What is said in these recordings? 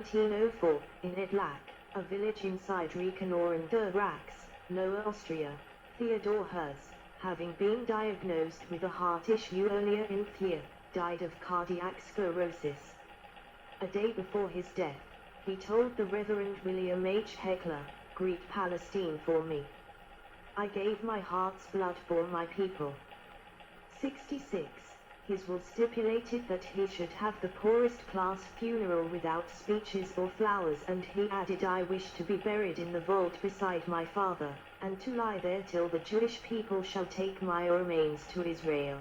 1904, in Edlach, a village inside Reichenau and der Rax, Lower Austria, Theodor Herzl, having been diagnosed with a heart issue earlier in the year, died of cardiac sclerosis. A day before his death, he told the Reverend William H. Heckler, "Greet Palestine for me. I gave my heart's blood for my people." 66. His will stipulated that he should have the poorest class funeral without speeches or flowers, and he added, "I wish to be buried in the vault beside my father, and to lie there till the Jewish people shall take my remains to Israel."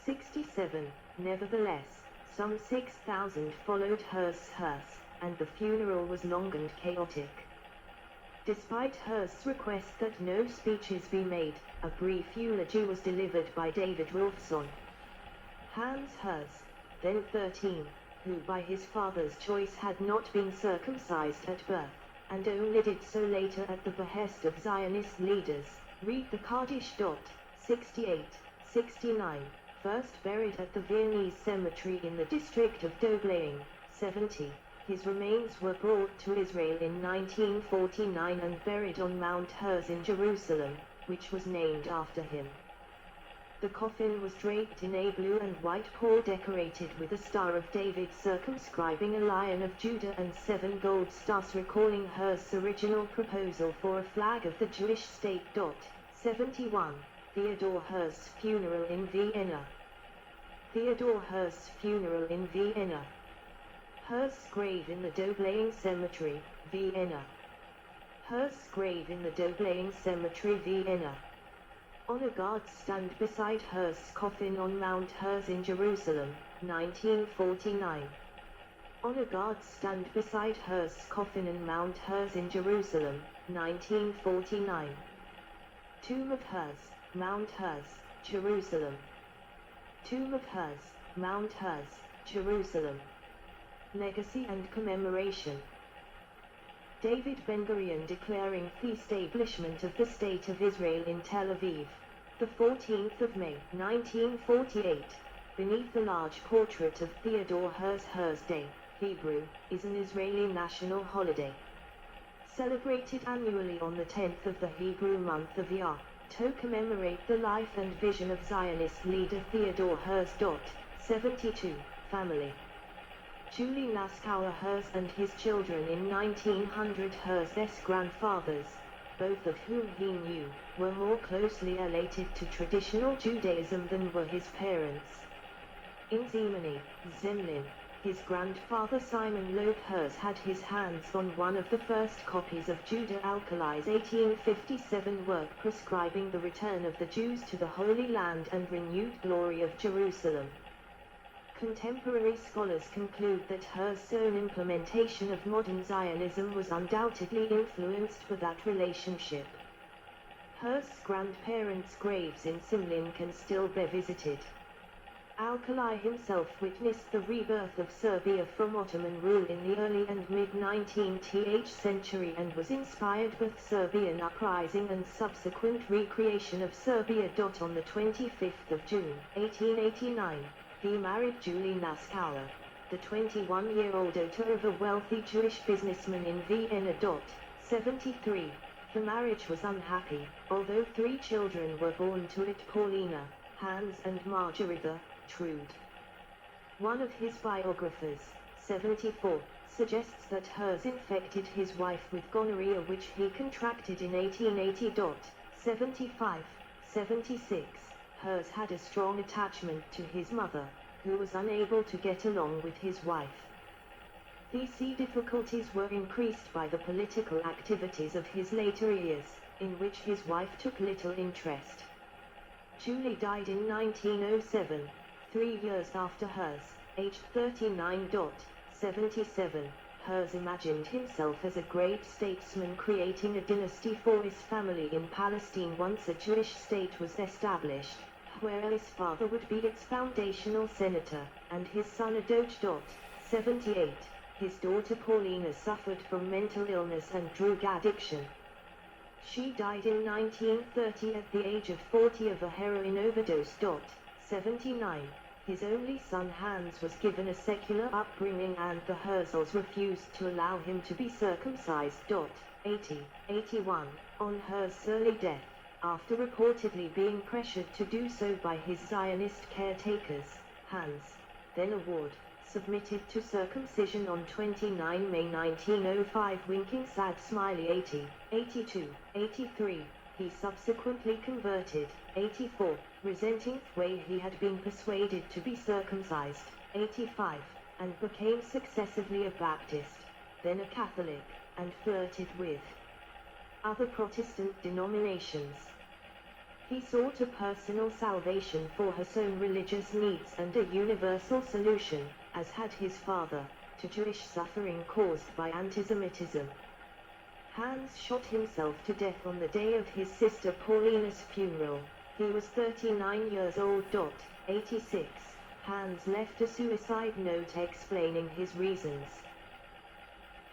67. Nevertheless, some 6,000 followed Herzl, and the funeral was long and chaotic. Despite Herzl's request that no speeches be made, a brief eulogy was delivered by David Wolfson. Hans Herzl, then 13, who by his father's choice had not been circumcised at birth, and only did so later at the behest of Zionist leaders, read the Kaddish. 68, 69, first buried at the Viennese cemetery in the district of Doblaing. 70, his remains were brought to Israel in 1949 and buried on Mount Herzl in Jerusalem, which was named after him. The coffin was draped in a blue and white pall decorated with a Star of David circumscribing a Lion of Judah and 7 gold stars recalling Herzl's original proposal for a flag of the Jewish state. 71. Theodor Herzl's funeral in Vienna. Theodor Herzl's funeral in Vienna. Herzl's grave in the Doblaing Cemetery, Vienna. Herzl's grave in the Doblaing Cemetery, Vienna. Honor guards stand beside Herzl's coffin on Mount Herzl in Jerusalem, 1949. Honor guards stand beside Herzl's coffin in Mount Herzl in Jerusalem, 1949. Tomb of Herzl, Mount Herzl, Jerusalem. Tomb of Herzl, Mount Herzl, Jerusalem. Legacy and commemoration. David Ben-Gurion declaring the establishment of the State of Israel in Tel Aviv, the 14th of May, 1948, beneath the large portrait of Theodor Herzl. Herzl Day, Hebrew, is an Israeli national holiday. Celebrated annually on the 10th of the Hebrew month of Iyar, to commemorate the life and vision of Zionist leader Theodor Herzl. 72, family. Julie Naskauer Herzl and his children in 1900. Herzl's grandfathers, both of whom he knew, were more closely related to traditional Judaism than were his parents. In Zemeni, Zemlin, his grandfather Simon Loeb Herzl had his hands on one of the first copies of Judah Alkali's 1857 work prescribing the return of the Jews to the Holy Land and renewed glory of Jerusalem. Contemporary scholars conclude that Herzl's own implementation of modern Zionism was undoubtedly influenced by that relationship. Herzl's grandparents' graves in Simlin can still be visited. Alkali himself witnessed the rebirth of Serbia from Ottoman rule in the early and mid-19th century and was inspired by the Serbian uprising and subsequent recreation of Serbia. On the 25th of June, 1889, he married Julie Naskauer, the 21-year-old daughter of a wealthy Jewish businessman in Vienna. 73. The marriage was unhappy, although 3 children were born to it: Paulina, Hans and Margaretha, Trude. One of his biographers, 74, suggests that Herzl infected his wife with gonorrhea which he contracted in 1880. 75. 76. Herzl had a strong attachment to his mother, who was unable to get along with his wife. These difficulties were increased by the political activities of his later years, in which his wife took little interest. Julie died in 1907, 3 years after Herzl, aged 39. 77. Herzl imagined himself as a great statesman creating a dynasty for his family in Palestine once a Jewish state was established, where his father would be its foundational senator, and his son Theodor. 78. His daughter Paulina suffered from mental illness and drug addiction. She died in 1930 at the age of 40 of a heroin overdose. 79. His only son Hans was given a secular upbringing, and the Herzls refused to allow him to be circumcised. 81. On Herzl's early death, after reportedly being pressured to do so by his Zionist caretakers, Hans, then a ward, submitted to circumcision on 29 May 1905, winking sad smiley. 82. 83. He subsequently converted. 84. Resenting the way he had been persuaded to be circumcised. 85. And became successively a Baptist, then a Catholic, and flirted with other Protestant denominations. He sought a personal salvation for his own religious needs and a universal solution, as had his father, to Jewish suffering caused by antisemitism. Hans shot himself to death on the day of his sister Paulina's funeral. He was 39 years old. 86. Hans left a suicide note explaining his reasons.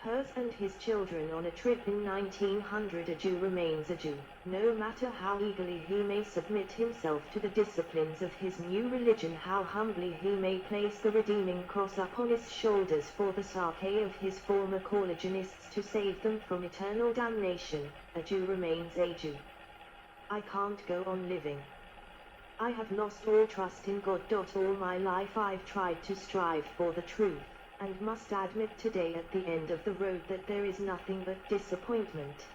Herz and his children on a trip in 1900. A Jew remains a Jew, no matter how eagerly he may submit himself to the disciplines of his new religion, how humbly he may place the redeeming cross upon his shoulders for the sake of his former coreligionists to save them from eternal damnation. A Jew remains a Jew. I can't go on living. I have lost all trust in God. All my life I've tried to strive for the truth, and must admit today at the end of the road that there is nothing but disappointment.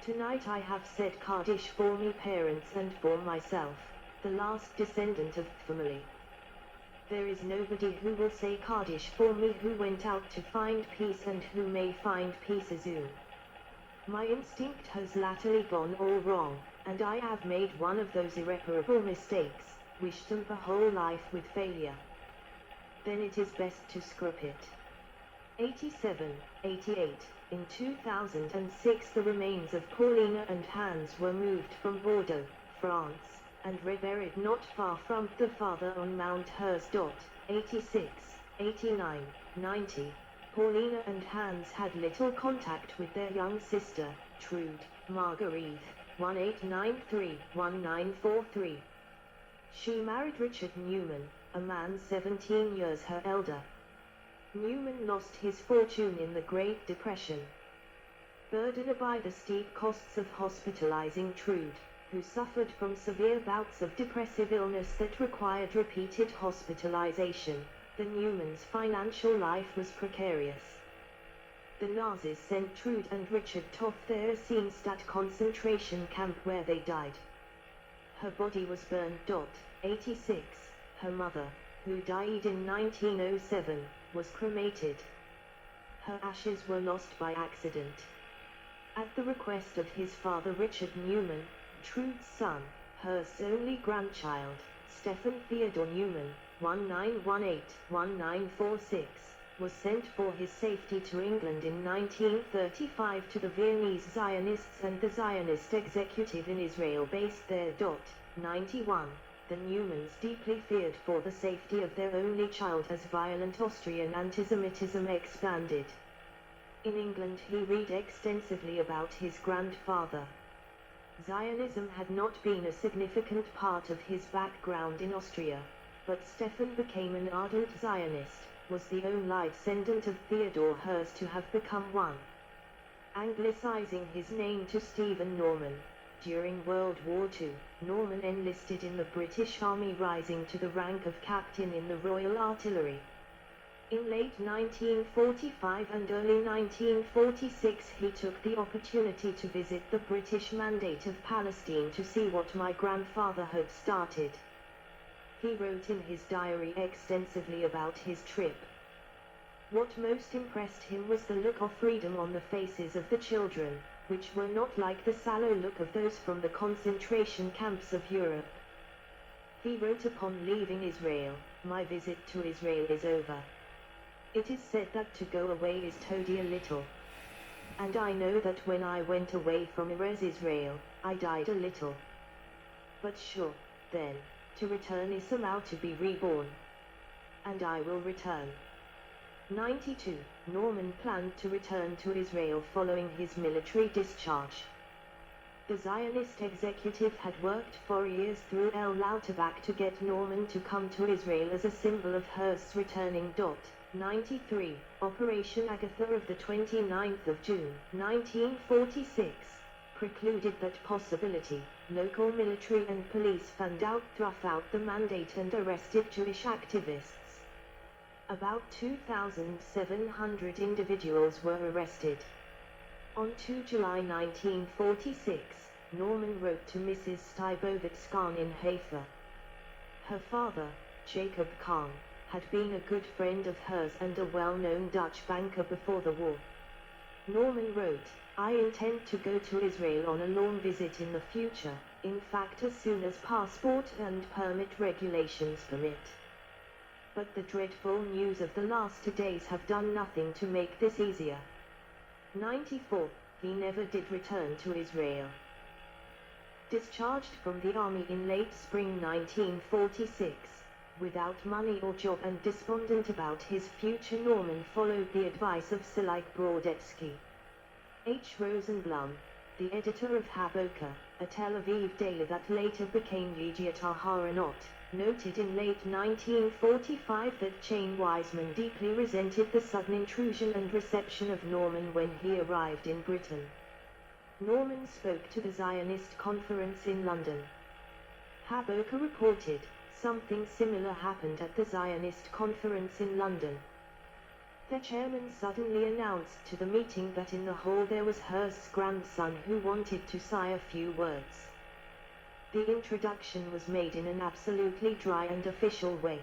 Tonight I have said Kaddish for me parents and for myself, the last descendant of the family. There is nobody who will say Kaddish for me who went out to find peace and who may find peace soon. My instinct has latterly gone all wrong, and I have made one of those irreparable mistakes, wished them the whole life with failure. Then it is best to scrap it. 87, 88. In 2006 the remains of Paulina and Hans were moved from Bordeaux, France, and reburied not far from the father on Mount Herzl. 86, 89, 90. Paulina and Hans had little contact with their young sister, Trude, Marguerite, 1893-1943. She married Richard Newman, a man 17 years her elder. Newman lost his fortune in the Great Depression, burdened by the steep costs of hospitalizing Trude, who suffered from severe bouts of depressive illness that required repeated hospitalization. The Newmans' financial life was precarious. The Nazis sent Trude and Richard to the Eisenstadt concentration camp where they died. Her body was burned. 86. Her mother, who died in 1907, was cremated. Her ashes were lost by accident. At the request of his father Richard Newman, Trude's son, her only grandchild, Stefan Theodor Newman, 1918-1946, was sent for his safety to England in 1935 to the Viennese Zionists and the Zionist executive in Israel based there. 91. The Newmans deeply feared for the safety of their only child as violent Austrian antisemitism expanded. In England he read extensively about his grandfather. Zionism had not been a significant part of his background in Austria, but Stefan became an ardent Zionist, was the only descendant of Theodor Herzl to have become one. Anglicizing his name to Stephen Norman. During World War II, Norman enlisted in the British Army, rising to the rank of captain in the Royal Artillery. In late 1945 and early 1946 he took the opportunity to visit the British Mandate of Palestine to see what my grandfather had started. He wrote in his diary extensively about his trip. What most impressed him was the look of freedom on the faces of the children, which were not like the sallow look of those from the concentration camps of Europe. He wrote, upon leaving Israel, my visit to Israel is over. It is said that to go away is toady a little. And I know that when I went away from Israel, I died a little. But sure, then, to return is somehow to be reborn. And I will return. 92. Norman planned to return to Israel following his military discharge. The Zionist executive had worked for years through El Lauterbach to get Norman to come to Israel as a symbol of Herzl's returning. 93. Operation Agatha of the 29th of June, 1946, precluded that possibility. Local military and police found out the mandate and arrested Jewish activists. About 2,700 individuals were arrested. On 2 July 1946, Norman wrote to Mrs. Steibowitz Kahn in Haifa. Her father, Jacob Kahn, had been a good friend of hers and a well-known Dutch banker before the war. Norman wrote, "I intend to go to Israel on a long visit in the future, in fact as soon as passport and permit regulations permit. But the dreadful news of the last 2 days have done nothing to make this easier." 94. He never did return to Israel. Discharged from the army in late spring 1946, without money or job and despondent about his future, Norman followed the advice of Sir like Brodetzky. H. Rosenblum, the editor of Haboka, a Tel Aviv daily that later became Yediot Aharonot, noted in late 1945 that Chaim Weizmann deeply resented the sudden intrusion and reception of Norman when he arrived in Britain. Norman spoke to the Zionist conference in London. Haboka reported, something similar happened at the Zionist conference in London. The chairman suddenly announced to the meeting that in the hall there was Herzl's grandson who wanted to say a few words. The introduction was made in an absolutely dry and official way.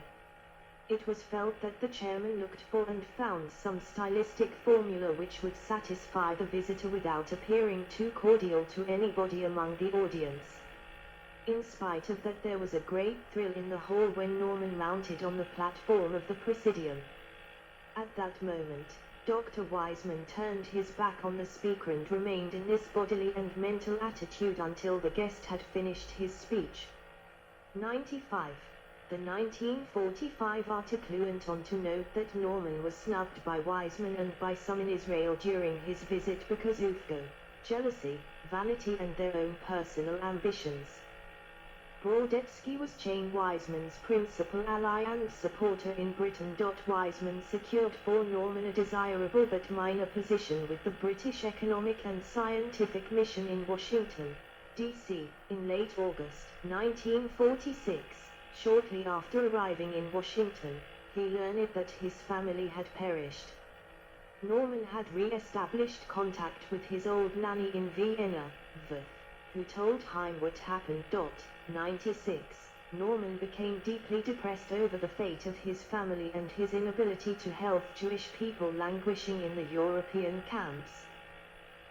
It was felt that the chairman looked for and found some stylistic formula which would satisfy the visitor without appearing too cordial to anybody among the audience. In spite of that, there was a great thrill in the hall when Norman mounted on the platform of the Presidium. At that moment, Dr. Weizmann turned his back on the speaker and remained in this bodily and mental attitude until the guest had finished his speech. 95. The 1945 article went on to note that Norman was snubbed by Weizmann and by some in Israel during his visit because of jealousy, vanity and their own personal ambitions. Brodetzky was Chaim Weizmann's principal ally and supporter in Britain. Weizmann secured for Norman a desirable but minor position with the British Economic and Scientific Mission in Washington, D.C., in late August 1946. Shortly after arriving in Washington, he learned that his family had perished. Norman had re-established contact with his old nanny in Vienna, who told him what happened. 96. Norman became deeply depressed over the fate of his family and his inability to help Jewish people languishing in the European camps.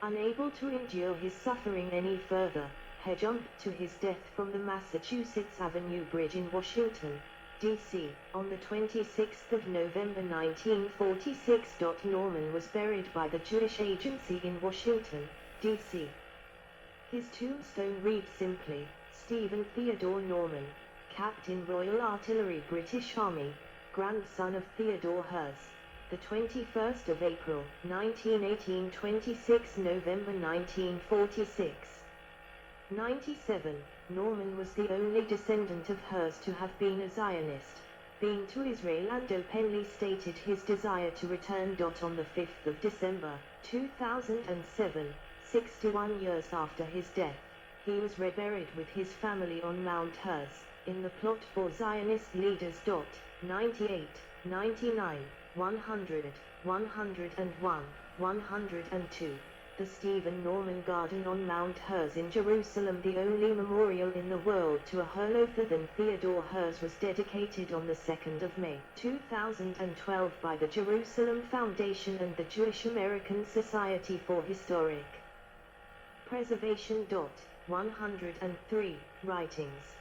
Unable to endure his suffering any further, he jumped to his death from the Massachusetts Avenue Bridge in Washington, D.C., on the 26th of November 1946. Norman was buried by the Jewish Agency in Washington, D.C. His tombstone reads simply, Stephen Theodor Norman, Captain Royal Artillery British Army, grandson of Theodor Herzl, the 21st of April, 1918 26 November 1946. 97. Norman was the only descendant of Herzl to have been a Zionist, been to Israel and openly stated his desire to return. On the 5th of December, 2007, 61 years after his death, he was reburied with his family on Mount Herzl, in the plot for Zionist leaders. 98, 99, 100, 101, 102. The Stephen Norman Garden on Mount Herzl in Jerusalem, the only memorial in the world to a Herr than Theodor Herzl, was dedicated on the 2nd of May 2012 by the Jerusalem Foundation and the Jewish American Society for Historic Preservation. 103. Writings.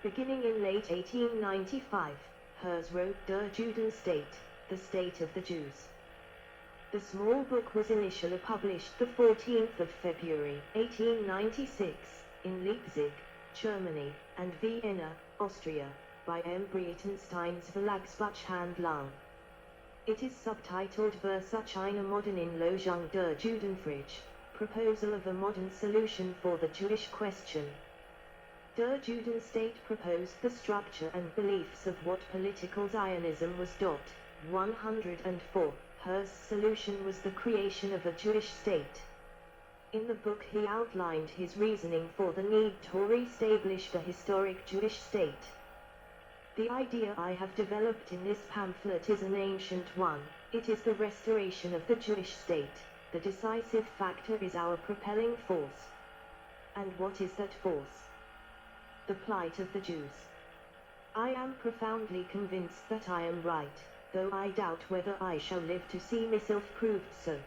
Beginning in late 1895, Herzl wrote Der Judenstate, The State of the Jews. The small book was initially published the 14th of February, 1896, in Leipzig, Germany, and Vienna, Austria, by M. Breitenstein's Verlagsbuchhandlung. It is subtitled Versuch einer modernen Lösung der Judenfrage, proposal of a modern solution for the Jewish question. Der Judenstate proposed the structure and beliefs of what political Zionism was. 104. Herzl's solution was the creation of a Jewish state. In the book he outlined his reasoning for the need to re-establish the historic Jewish state. The idea I have developed in this pamphlet is an ancient one. It is the restoration of the Jewish state. The decisive factor is our propelling force. And what is that force? The plight of the Jews. I am profoundly convinced that I am right, though I doubt whether I shall live to see myself proved so.